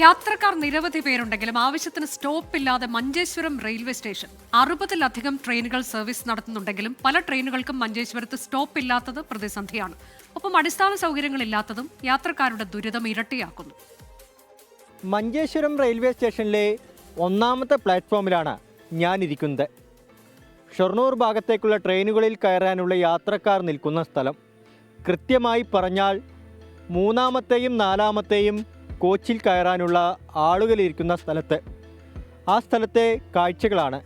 യാത്രക്കാർ നിരവധി പേരുണ്ടെങ്കിലും ആവശ്യത്തിന് സ്റ്റോപ്പില്ലാതെ മഞ്ചേശ്വരം റെയിൽവേ സ്റ്റേഷൻ 60-ലധികം ട്രെയിനുകൾ സർവീസ് നടത്തുന്നുണ്ടെങ്കിലും പല ട്രെയിനുകൾക്കും മഞ്ചേശ്വരത്ത് സ്റ്റോപ്പില്ലാത്തത് പ്രതിസന്ധിയാണ്. ഒപ്പം അടിസ്ഥാന സൗകര്യങ്ങളില്ലാത്തതും യാത്രക്കാരുടെ ദുരിതം ഇരട്ടിയാക്കുന്നു. മഞ്ചേശ്വരം റെയിൽവേ സ്റ്റേഷനിലെ ഒന്നാമത്തെ പ്ലാറ്റ്ഫോമിലാണ് ഞാനിരിക്കുന്നത്. ഷൊർണൂർ ഭാഗത്തേക്കുള്ള ട്രെയിനുകളിൽ കയറാനുള്ള യാത്രക്കാർ നിൽക്കുന്ന സ്ഥലം. കൃത്യമായി പറഞ്ഞാൽ മൂന്നാമത്തെയും നാലാമത്തെയും കോച്ചിൽ കയറാനുള്ള ആളുകളിരിക്കുന്ന സ്ഥലത്ത്. ആ സ്ഥലത്തെ കാഴ്ചകളാണ്.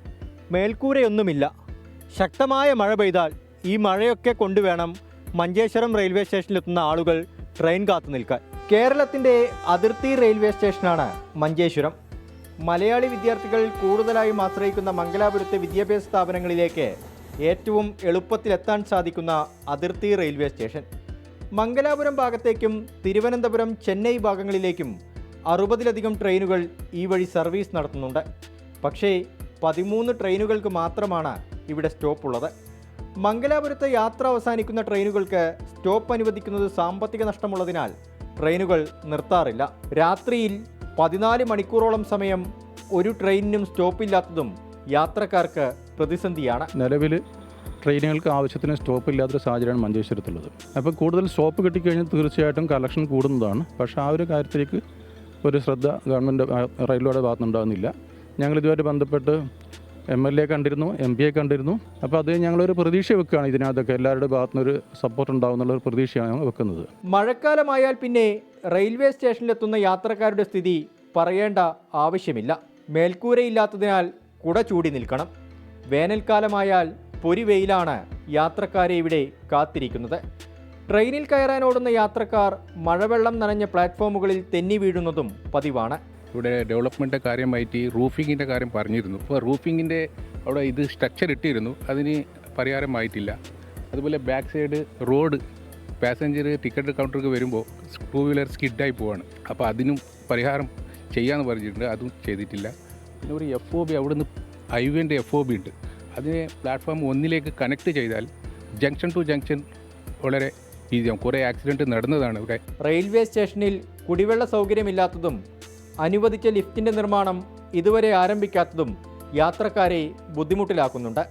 മേൽക്കൂരയൊന്നുമില്ല. ശക്തമായ മഴ പെയ്താൽ ഈ മഴയൊക്കെ കൊണ്ടുവേണം മഞ്ചേശ്വരം റെയിൽവേ സ്റ്റേഷനിലെത്തുന്ന ആളുകൾ ട്രെയിൻ കാത്തു നിൽക്കാൻ. കേരളത്തിൻ്റെ അതിർത്തി റെയിൽവേ സ്റ്റേഷനാണ് മഞ്ചേശ്വരം. മലയാളി വിദ്യാർത്ഥികൾ കൂടുതലായും ആശ്രയിക്കുന്ന മംഗലാപുരത്തെ വിദ്യാഭ്യാസ സ്ഥാപനങ്ങളിലേക്ക് ഏറ്റവും എളുപ്പത്തിലെത്താൻ സാധിക്കുന്ന അതിർത്തി റെയിൽവേ സ്റ്റേഷൻ. മംഗലാപുരം ഭാഗത്തേക്കും തിരുവനന്തപുരം, ചെന്നൈ ഭാഗങ്ങളിലേക്കും 60-ലധികം ട്രെയിനുകൾ ഈ വഴി സർവീസ് നടത്തുന്നുണ്ട്. പക്ഷേ 13 ട്രെയിനുകൾക്ക് മാത്രമാണ് ഇവിടെ സ്റ്റോപ്പ് ഉള്ളത്. മംഗലാപുരത്ത് യാത്ര അവസാനിക്കുന്ന ട്രെയിനുകൾക്ക് സ്റ്റോപ്പ് അനുവദിക്കുന്നത് സാമ്പത്തിക നഷ്ടമുള്ളതിനാൽ ട്രെയിനുകൾ നിർത്താറില്ല. രാത്രിയിൽ 14 മണിക്കൂറോളം സമയം ഒരു ട്രെയിനിനും സ്റ്റോപ്പില്ലാത്തതും യാത്രക്കാർക്ക് പ്രതിസന്ധിയാണ്. നിലവിൽ ട്രെയിനുകൾക്ക് ആവശ്യത്തിന് സ്റ്റോപ്പ് ഇല്ലാത്തൊരു സാഹചര്യമാണ് മഞ്ചേശ്വരത്തുള്ളത്. അപ്പോൾ കൂടുതൽ സ്റ്റോപ്പ് കിട്ടിക്കഴിഞ്ഞാൽ തീർച്ചയായിട്ടും കളക്ഷൻ കൂടുന്നതാണ്. പക്ഷേ ആ ഒരു കാര്യത്തിലേക്ക് ഒരു ശ്രദ്ധ ഗവൺമെൻറ് റെയിൽവേയുടെ ഭാഗത്തുനിന്നുണ്ടാകുന്നില്ല. ഞങ്ങളിതുമായിട്ട് ബന്ധപ്പെട്ട് MLA കണ്ടിരുന്നു, MP കണ്ടിരുന്നു. അപ്പോൾ അത് ഞങ്ങളൊരു പ്രതീക്ഷ വെക്കുകയാണ്. ഇതിനകത്തൊക്കെ എല്ലാവരുടെ ഭാഗത്തുനിന്നൊരു സപ്പോർട്ട് ഉണ്ടാകും എന്നുള്ളൊരു പ്രതീക്ഷയാണ് ഞങ്ങൾ വെക്കുന്നത്. മഴക്കാലമായാൽ പിന്നെ റെയിൽവേ സ്റ്റേഷനിലെത്തുന്ന യാത്രക്കാരുടെ സ്ഥിതി പറയേണ്ട ആവശ്യമില്ല. മേൽക്കൂരയില്ലാത്തതിനാൽ കുട ചൂടി നിൽക്കണം. വേനൽക്കാലമായാൽ പൊരിവെയിലാണ് യാത്രക്കാരെ ഇവിടെ കാത്തിരിക്കുന്നത്. ട്രെയിനിൽ കയറാൻ ഓടുന്ന യാത്രക്കാർ മഴവെള്ളം നനഞ്ഞ പ്ലാറ്റ്ഫോമുകളിൽ തെന്നി വീഴുന്നതും പതിവാണ്. ഇവിടെ ഡെവലപ്മെൻറ്റ് കാര്യമായിട്ട് റൂഫിങ്ങിൻ്റെ കാര്യം പറഞ്ഞിരുന്നു. അപ്പോൾ റൂഫിങ്ങിൻ്റെ അവിടെ ഇത് സ്ട്രക്ചർ ഇട്ടിരുന്നു, അതിന് പരിഹാരമായിട്ടില്ല. അതുപോലെ back side road passenger ticket കൗണ്ടർക്ക് വരുമ്പോൾ 2 വീലർ സ്കിഡായി പോവാണ്. അപ്പോൾ അതിനും പരിഹാരം ചെയ്യാമെന്ന് പറഞ്ഞിട്ടുണ്ട്, അതും ചെയ്തിട്ടില്ല. പിന്നെ ഒരു FOB അവിടുന്ന് ഹൈവേൻ്റെ FOB ഉണ്ട്, അതിനെ പ്ലാറ്റ്ഫോം 1 കണക്ട് ചെയ്താൽ ജംഗ്ഷൻ ടു ജംഗ്ഷൻ വളരെ ഈസിയാവും. കുറേ ആക്സിഡൻറ്റ് നടന്നതാണ് ഇവിടെ. റെയിൽവേ സ്റ്റേഷനിൽ കുടിവെള്ള സൗകര്യമില്ലാത്തതും അനുവദിച്ച ലിഫ്റ്റിൻ്റെ നിർമ്മാണം ഇതുവരെ ആരംഭിക്കാത്തതും യാത്രക്കാരെ ബുദ്ധിമുട്ടിലാക്കുന്നുണ്ട്.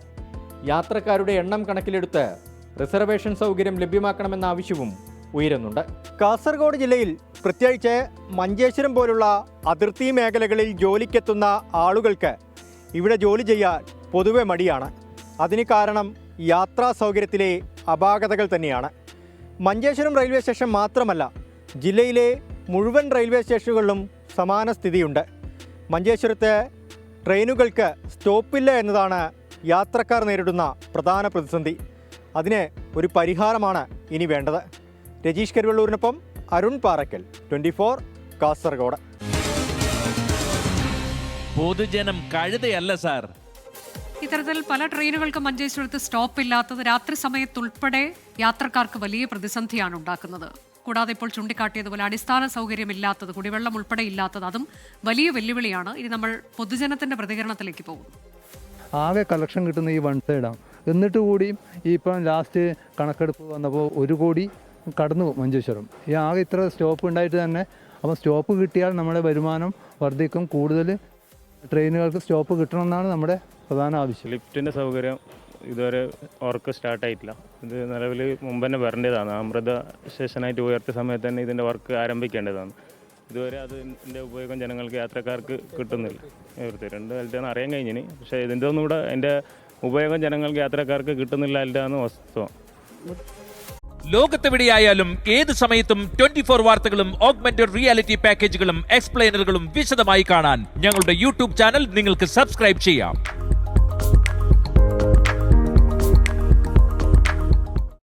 യാത്രക്കാരുടെ എണ്ണം കണക്കിലെടുത്ത് റിസർവേഷൻ സൗകര്യം ലഭ്യമാക്കണമെന്ന ആവശ്യവും ഉയരുന്നുണ്ട്. കാസർഗോഡ് ജില്ലയിൽ പ്രത്യേകിച്ച് മഞ്ചേശ്വരം പോലുള്ള അതിർത്തി മേഖലകളിൽ ജോലിക്കെത്തുന്ന ആളുകൾക്ക് ഇവിടെ ജോലി ചെയ്യാൻ പൊതുവെ മടിയാണ്. അതിന് കാരണം യാത്രാ സൗകര്യത്തിലെ അപാകതകൾ തന്നെയാണ്. മഞ്ചേശ്വരം റെയിൽവേ സ്റ്റേഷൻ മാത്രമല്ല, ജില്ലയിലെ മുഴുവൻ റെയിൽവേ സ്റ്റേഷനുകളിലും സമാന സ്ഥിതിയുണ്ട്. മഞ്ചേശ്വരത്ത് ട്രെയിനുകൾക്ക് സ്റ്റോപ്പില്ല എന്നതാണ് യാത്രക്കാർ നേരിടുന്ന പ്രധാന പ്രതിസന്ധി. അതിന് ഒരു പരിഹാരമാണ് ഇനി വേണ്ടത്. രജീഷ് കരുവള്ളൂരിനൊപ്പം അരുൺ പാറക്കൽ, 24 കാസർഗോഡ്. പൊതുജനം കഴുതയല്ല സാർ. ഇത്തരത്തിൽ പല ട്രെയിനുകൾക്ക് മഞ്ചേശ്വരത്ത് സ്റ്റോപ്പില്ലാത്തത് രാത്രി സമയത്തുൾപ്പെടെ യാത്രക്കാർക്ക് വലിയ പ്രതിസന്ധിയാണ് ഉണ്ടാക്കുന്നത്. കൂടാതെ ഇപ്പോൾ ചൂണ്ടിക്കാട്ടിയതുപോലെ അടിസ്ഥാന സൗകര്യമില്ലാത്തത്, കുടിവെള്ളം ഉൾപ്പെടെ ഇല്ലാത്തത്, അതും വലിയ വെല്ലുവിളിയാണ്. ഇനി നമ്മൾ പൊതുജനത്തിന്റെ പ്രതികരണത്തിലേക്ക് പോകും. ആകെ കളക്ഷൻ കിട്ടുന്ന ഈ വൺ സൈഡാണ്. എന്നിട്ട് കൂടിയും ഈ ഇപ്പം ലാസ്റ്റ് കണക്കെടുപ്പ് വന്നപ്പോൾ 1 കോടി കടന്നു മഞ്ചേശ്വരം. ഈ ആകെ ഇത്ര സ്റ്റോപ്പ് ഉണ്ടായിട്ട് തന്നെ. അപ്പം സ്റ്റോപ്പ് കിട്ടിയാൽ നമ്മുടെ വരുമാനം വർദ്ധിക്കും. കൂടുതൽ ട്രെയിനുകൾക്ക് സ്റ്റോപ്പ് കിട്ടണമെന്നാണ് നമ്മുടെ പ്രധാന ആവശ്യം. ലിഫ്റ്റിൻ്റെ സൗകര്യം ഇതുവരെ വർക്ക് സ്റ്റാർട്ടായിട്ടില്ല. ഇത് നിലവിൽ മുമ്പ് തന്നെ വരേണ്ടതാണ്. അമൃത സ്റ്റേഷനായിട്ട് ഉയർത്തിയ സമയത്ത് തന്നെ ഇതിൻ്റെ വർക്ക് ആരംഭിക്കേണ്ടതാണ്. ഇതുവരെ അതിൻ്റെ ഉപയോഗം ജനങ്ങൾക്ക്, യാത്രക്കാർക്ക് കിട്ടുന്നില്ല. ഉയർത്തിയിട്ടുണ്ട് അതിൻ്റെ അറിയാൻ കഴിഞ്ഞിന്. പക്ഷേ ഇതിൻ്റെ ഒന്നും കൂടെ അതിൻ്റെ ഉപയോഗം ജനങ്ങൾക്ക്, യാത്രക്കാർക്ക് കിട്ടുന്നില്ല അതിൻ്റെയാണ് വസ്തുത. ലോകത്തെവിടെയായാലും ഏത് സമയത്തും 24 വാർത്തകളും ഓഗ്മെന്റഡ് റിയാലിറ്റി പാക്കേജുകളും എക്സ്പ്ലെയിനറുകളും വിശദമായി കാണാൻ ഞങ്ങളുടെ YouTube ചാനൽ നിങ്ങൾക്ക് സബ്സ്ക്രൈബ് ചെയ്യാം.